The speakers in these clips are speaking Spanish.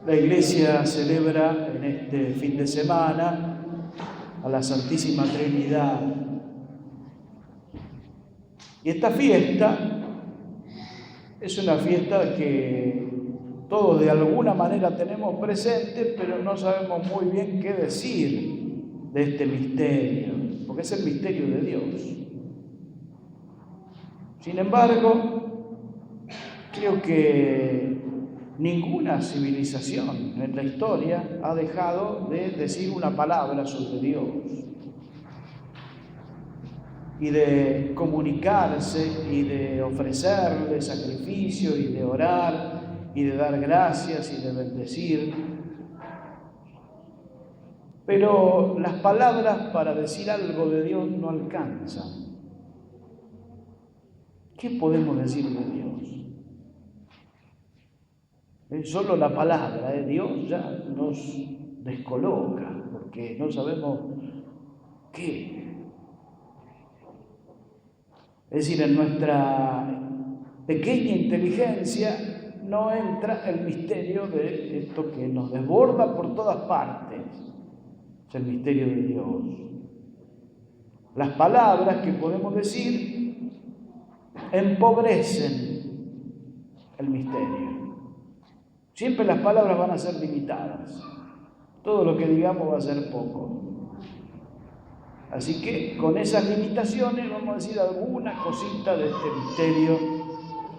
La Iglesia celebra en este fin de semana a la Santísima Trinidad. Y esta fiesta es una fiesta que todos de alguna manera tenemos presente, pero no sabemos muy bien qué decir de este misterio, porque es el misterio de Dios. Sin embargo, creo que ninguna civilización en la historia ha dejado de decir una palabra sobre Dios y de comunicarse y de ofrecerle sacrificio y de orar y de dar gracias y de bendecir. Pero las palabras para decir algo de Dios no alcanzan. ¿Qué podemos decir de Dios? Solo la palabra de Dios ya nos descoloca, porque no sabemos qué. Es decir, en nuestra pequeña inteligencia no entra el misterio de esto que nos desborda por todas partes. Es el misterio de Dios. Las palabras que podemos decir empobrecen el misterio. Siempre las palabras van a ser limitadas. Todo lo que digamos va a ser poco. Así que con esas limitaciones vamos a decir alguna cosita de este misterio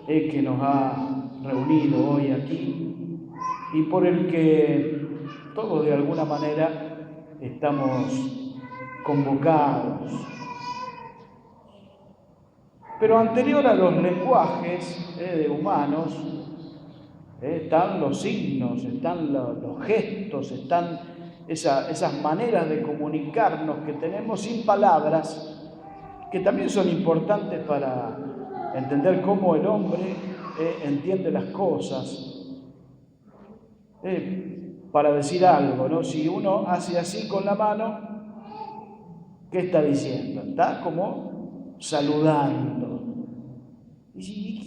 que nos ha reunido hoy aquí y por el que todos de alguna manera estamos convocados. Pero anterior a los lenguajes humanos están los signos, están los gestos, están esas maneras de comunicarnos que tenemos sin palabras, que también son importantes para entender cómo el hombre entiende las cosas. Para decir algo, ¿no? Si uno hace así con la mano, ¿qué está diciendo? Está como saludando. Y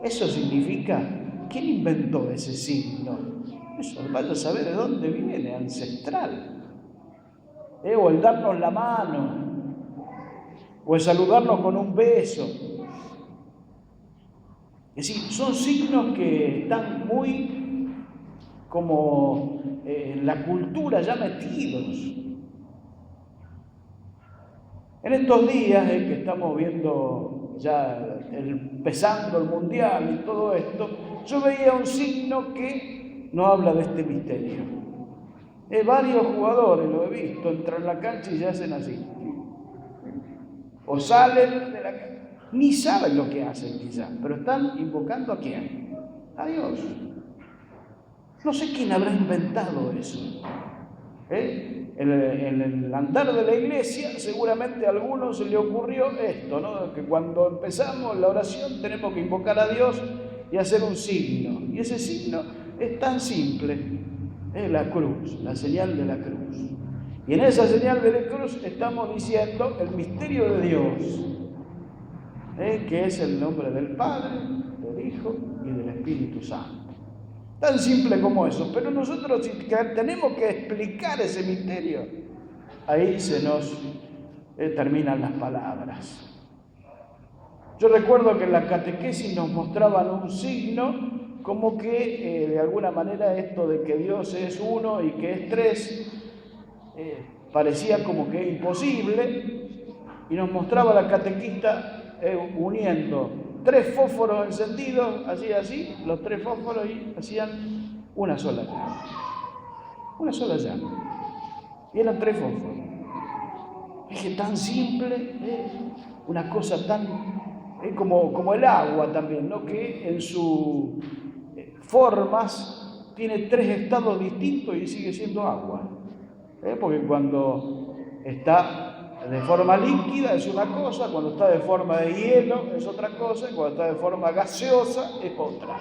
eso significa, ¿quién inventó ese signo? Eso, vaya a saber de dónde viene, ancestral. O el darnos la mano, o el saludarnos con un beso. Es decir, son signos que están muy como en la cultura ya metidos. En estos días que estamos viendo ya empezando el Mundial y todo esto, yo veía un signo que no habla de este misterio. Varios jugadores, lo he visto, entran a la cancha y se hacen así. O salen de la cancha, ni saben lo que hacen quizás, pero están invocando ¿a quién? A Dios. No sé quién habrá inventado eso. En el andar de la iglesia seguramente a algunos se le ocurrió esto, ¿no? Que cuando empezamos la oración tenemos que invocar a Dios y hacer un signo. Y ese signo es tan simple, la cruz, la señal de la cruz. Y en esa señal de la cruz estamos diciendo el misterio de Dios, que es el nombre del Padre, del Hijo y del Espíritu Santo. Tan simple como eso, pero nosotros si tenemos que explicar ese misterio, ahí se nos terminan las palabras. Yo recuerdo que en la catequesis nos mostraban un signo como que de alguna manera esto de que Dios es uno y que es tres parecía como que es imposible, y nos mostraba la catequista uniendo 3 fósforos encendidos, así, los 3 fósforos, y hacían una sola llama. Una sola llama. Y eran 3 fósforos. Dije, tan simple, una cosa tan, como el agua también, ¿no? Que en sus formas tiene 3 estados distintos y sigue siendo agua. Porque cuando está de forma líquida es una cosa, cuando está de forma de hielo es otra cosa, y cuando está de forma gaseosa es otra.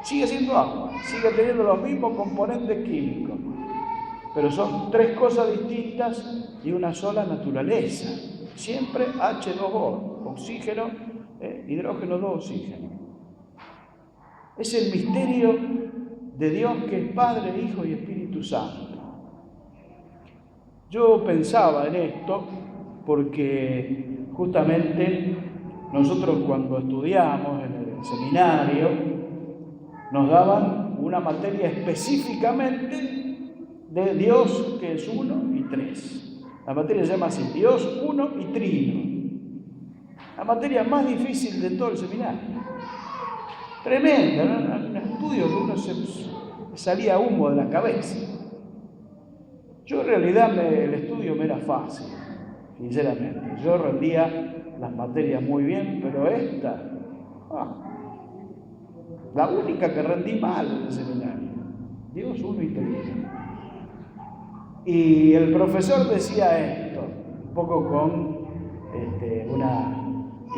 Sigue siendo agua, sigue teniendo los mismos componentes químicos, pero son 3 cosas distintas y una sola naturaleza. Siempre H2O, oxígeno, hidrógeno 2, oxígeno. Es el misterio de Dios que es Padre, Hijo y Espíritu Santo. Yo pensaba en esto porque justamente nosotros cuando estudiamos en el seminario nos daban una materia específicamente de Dios que es uno y tres. La materia se llama así, Dios uno y trino. La materia más difícil de todo el seminario. Tremenda, ¿no? Un estudio que uno se salía humo de la cabeza. Yo en realidad el estudio me era fácil, sinceramente. Yo rendía las materias muy bien, pero esta, la única que rendí mal en el seminario, Dios uno y trino. Y el profesor decía esto, un poco con una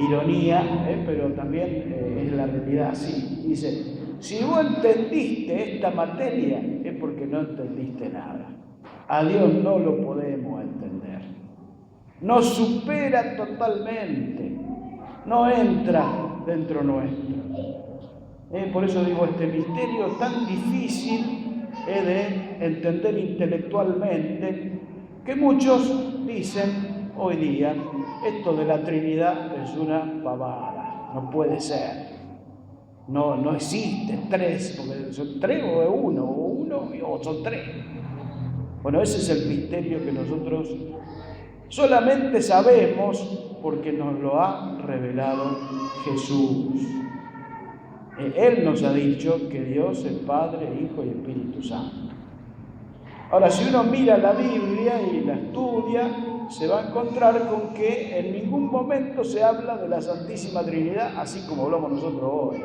ironía, pero también es la realidad así. Dice, si vos entendiste esta materia, es porque no entendiste nada. A Dios no lo podemos entender. Nos supera totalmente. No entra dentro nuestro. Por eso digo, este misterio tan difícil de entender intelectualmente, que muchos dicen hoy día, esto de la Trinidad es una pavada, no puede ser. No existe tres, porque son tres o es uno, o son tres. Bueno, ese es el misterio que nosotros solamente sabemos porque nos lo ha revelado Jesús. Él nos ha dicho que Dios es Padre, Hijo y Espíritu Santo. Ahora, si uno mira la Biblia y la estudia, se va a encontrar con que en ningún momento se habla de la Santísima Trinidad, así como hablamos nosotros hoy.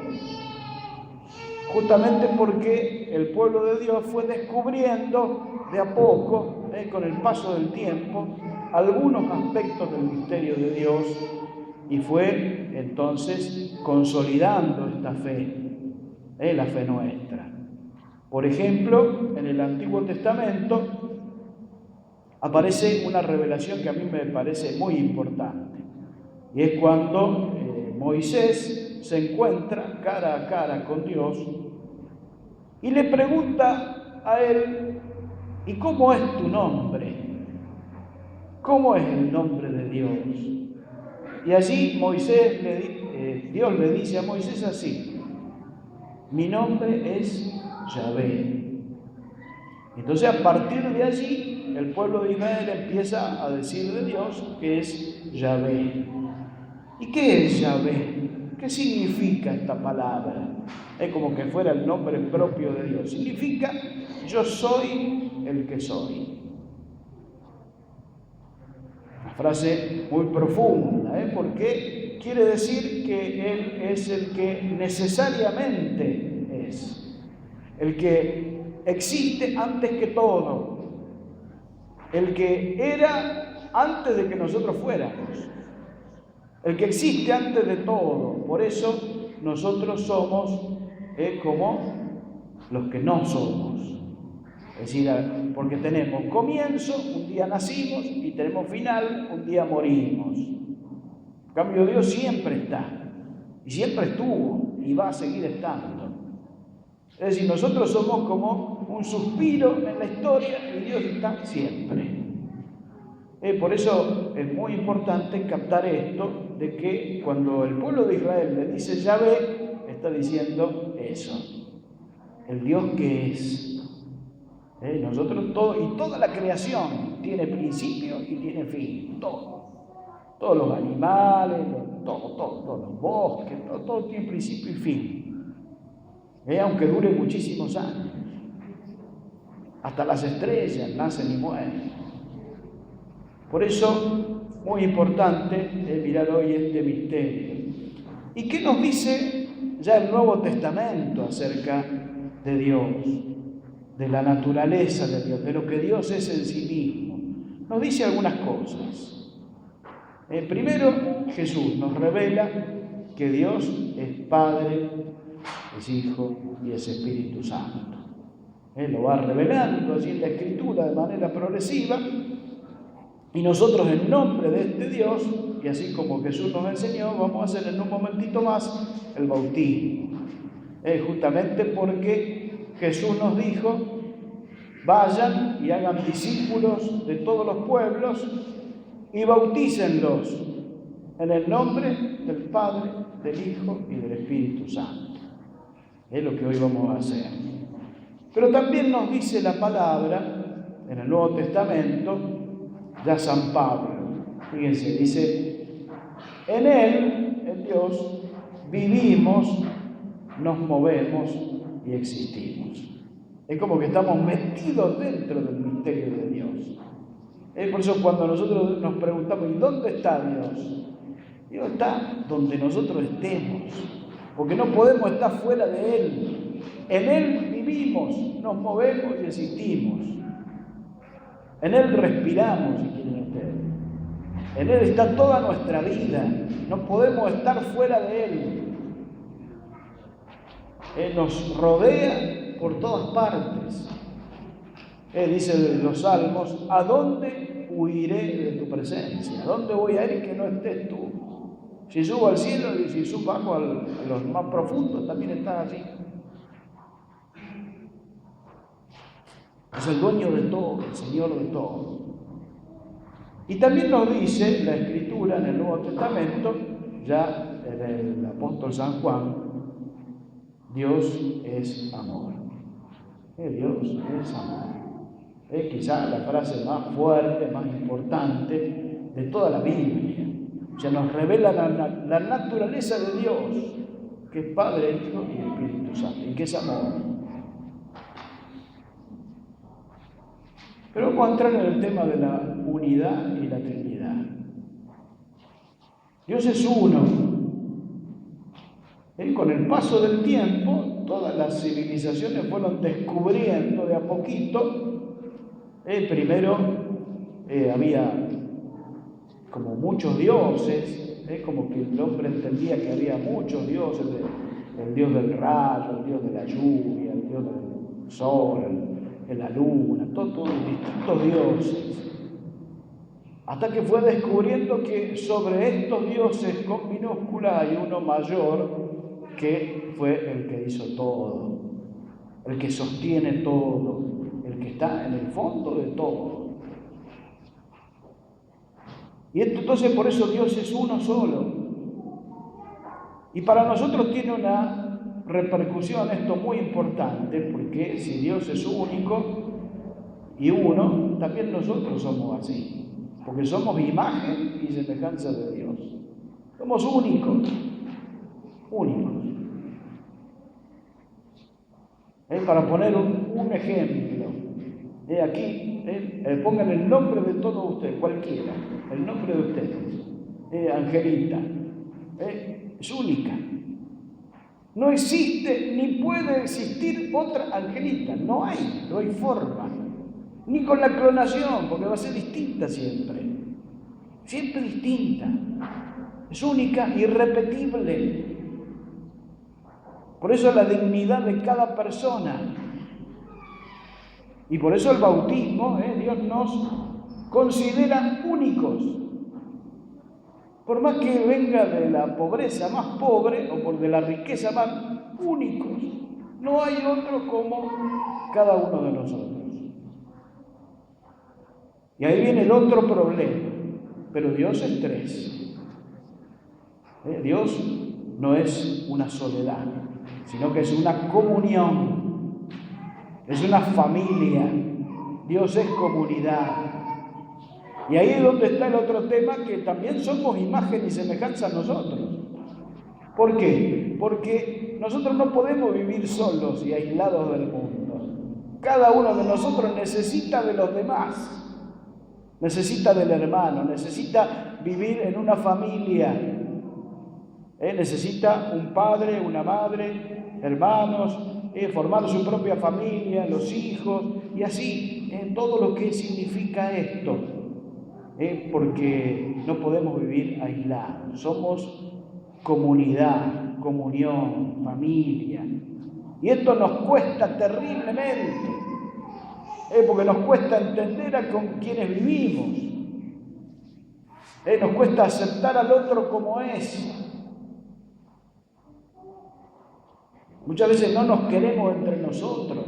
Justamente porque el pueblo de Dios fue descubriendo de a poco, con el paso del tiempo, algunos aspectos del misterio de Dios y fue entonces consolidando esta fe, la fe nuestra. Por ejemplo, en el Antiguo Testamento aparece una revelación que a mí me parece muy importante, y es cuando Moisés se encuentra cara a cara con Dios y le pregunta a él, ¿y cómo es tu nombre? ¿Cómo es el nombre de Dios? Y allí Dios le dice a Moisés así, mi nombre es Yahvé. Entonces a partir de allí el pueblo de Israel empieza a decir de Dios que es Yahvé. ¿Y qué es Yahvé? ¿Qué significa esta palabra? Es como que fuera el nombre propio de Dios. Significa yo soy el que soy. Una frase muy profunda, porque quiere decir que Él es el que necesariamente es, el que existe antes que todo, el que era antes de que nosotros fuéramos, el que existe antes de todo. Por eso nosotros somos como los que no somos. Es decir, porque tenemos comienzo, un día nacimos, y tenemos final, un día morimos. En cambio, Dios siempre está, y siempre estuvo, y va a seguir estando. Es decir, nosotros somos como un suspiro en la historia, y Dios está siempre. Por eso es muy importante captar esto, de que cuando el pueblo de Israel le dice Yahvé, está diciendo eso, el Dios que es. Nosotros todo, y toda la creación tiene principio y tiene fin, todo. Todos los animales, todos los bosques, todo tiene principio y fin. Aunque dure muchísimos años. Hasta las estrellas nacen y mueren. Por eso, muy importante mirar hoy este misterio. ¿Y qué nos dice ya el Nuevo Testamento acerca de Dios? De la naturaleza de Dios, de lo que Dios es en sí mismo. Nos dice algunas cosas. Primero, Jesús nos revela que Dios es Padre, es Hijo y es Espíritu Santo. Lo va revelando así en la Escritura de manera progresiva, y nosotros en nombre de este Dios, y así como Jesús nos enseñó, vamos a hacer en un momentito más el bautismo. Justamente porque Jesús nos dijo: vayan y hagan discípulos de todos los pueblos y bautícenlos en el nombre del Padre, del Hijo y del Espíritu Santo. Es lo que hoy vamos a hacer. Pero también nos dice la palabra en el Nuevo Testamento, ya San Pablo, fíjense, dice: en Él, en Dios, vivimos, nos movemos y existimos. Es como que estamos metidos dentro del misterio de Dios. Por eso cuando nosotros nos preguntamos: ¿y dónde está Dios? Dios está donde nosotros estemos, porque no podemos estar fuera de Él. En Él vivimos, nos movemos y existimos. En Él respiramos, si quieren ustedes. En Él está toda nuestra vida. No podemos estar fuera de Él. Él nos rodea por todas partes. Dice los Salmos: ¿a dónde huiré de tu presencia? ¿A dónde voy a ir que no estés tú? Si subo al cielo y si subo bajo a los más profundos, también estás allí. Es el dueño de todo, el Señor de todo. Y también nos dice la Escritura en el Nuevo Testamento, ya en el apóstol San Juan: Dios es amor. Dios es amor. Es quizás la frase más fuerte, más importante de toda la Biblia. O sea, nos revela la naturaleza de Dios, que es Padre, Hijo y Espíritu Santo, y que es amor. Pero vamos a entrar en el tema de la unidad y la Trinidad. Dios es uno. Con el paso del tiempo, todas las civilizaciones fueron descubriendo de a poquito. Primero había como muchos dioses, como que el hombre entendía que había muchos dioses, el dios del rayo, el dios de la lluvia, el dios del sol, de la luna, todos distintos dioses. Hasta que fue descubriendo que sobre estos dioses con minúscula hay uno mayor, que fue el que hizo todo, el que sostiene todo, el que está en el fondo de todo. Y entonces por eso Dios es uno solo. Y para nosotros tiene una repercusión esto muy importante, porque si Dios es único y uno, también nosotros somos así, porque somos imagen y semejanza de Dios. Somos únicos. Para poner un ejemplo, aquí pongan el nombre de todos ustedes, cualquiera, el nombre de ustedes, Angelita, es única. No existe ni puede existir otra Angelita, no hay forma, ni con la clonación, porque va a ser distinta siempre distinta, es única, irrepetible. Por eso la dignidad de cada persona. Y por eso el bautismo, Dios nos considera únicos. Por más que venga de la pobreza más pobre o de la riqueza más, únicos. No hay otro como cada uno de nosotros. Y ahí viene el otro problema. Pero Dios es tres. Dios no es una soledad, sino que es una comunión, es una familia. Dios es comunidad. Y ahí es donde está el otro tema, que también somos imagen y semejanza nosotros. ¿Por qué? Porque nosotros no podemos vivir solos y aislados del mundo. Cada uno de nosotros necesita de los demás. Necesita del hermano, necesita vivir en una familia. Necesita un padre, una madre, hermanos, formar su propia familia, los hijos, y así, todo lo que significa esto. Porque no podemos vivir aislados. Somos comunidad, comunión, familia. Y esto nos cuesta terriblemente. Porque nos cuesta entender a con quienes vivimos. Nos cuesta aceptar al otro como es. Muchas veces no nos queremos entre nosotros.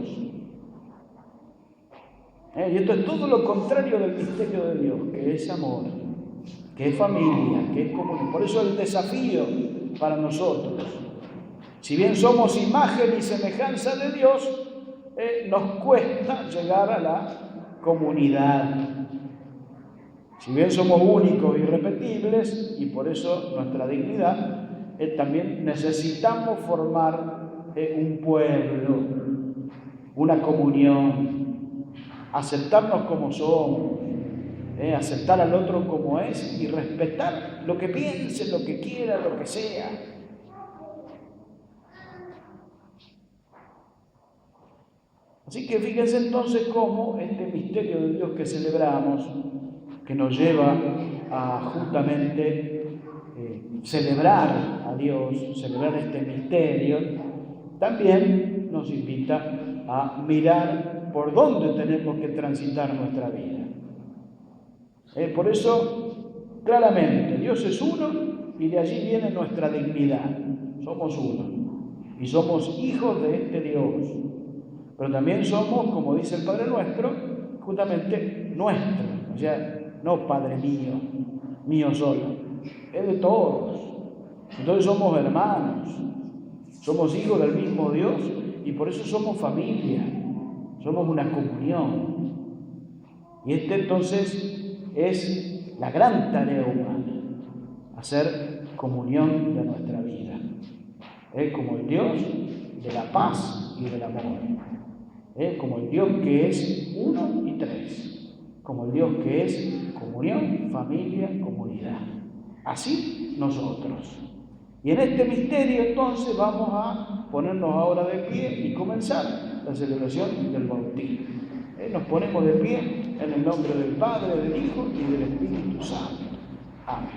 Y esto es todo lo contrario del misterio de Dios, que es amor, que es familia, que es comunión. Por eso el desafío para nosotros. Si bien somos imagen y semejanza de Dios, nos cuesta llegar a la comunidad. Si bien somos únicos y irrepetibles, y por eso nuestra dignidad, también necesitamos formar un pueblo, una comunión, aceptarnos como somos, aceptar al otro como es y respetar lo que piense, lo que quiera, lo que sea. Así que fíjense entonces cómo este misterio de Dios que celebramos, que nos lleva a justamente celebrar a Dios, celebrar este misterio, también nos invita a mirar por dónde tenemos que transitar nuestra vida. Por eso, claramente, Dios es uno y de allí viene nuestra dignidad. Somos uno y somos hijos de este Dios. Pero también somos, como dice el Padre Nuestro, justamente nuestro. O sea, no Padre mío, mío solo, es de todos. Entonces somos hermanos, somos hijos del mismo Dios y por eso somos familia, somos una comunión. Y entonces es la gran tarea humana, hacer comunión de nuestra vida, como el Dios de la paz y del amor, como el Dios que es uno y tres, como el Dios que es comunión, familia, comunidad. Así nosotros. Y en este misterio entonces vamos a ponernos ahora de pie y comenzar la celebración del bautismo. Nos ponemos de pie en el nombre del Padre, del Hijo y del Espíritu Santo. Amén.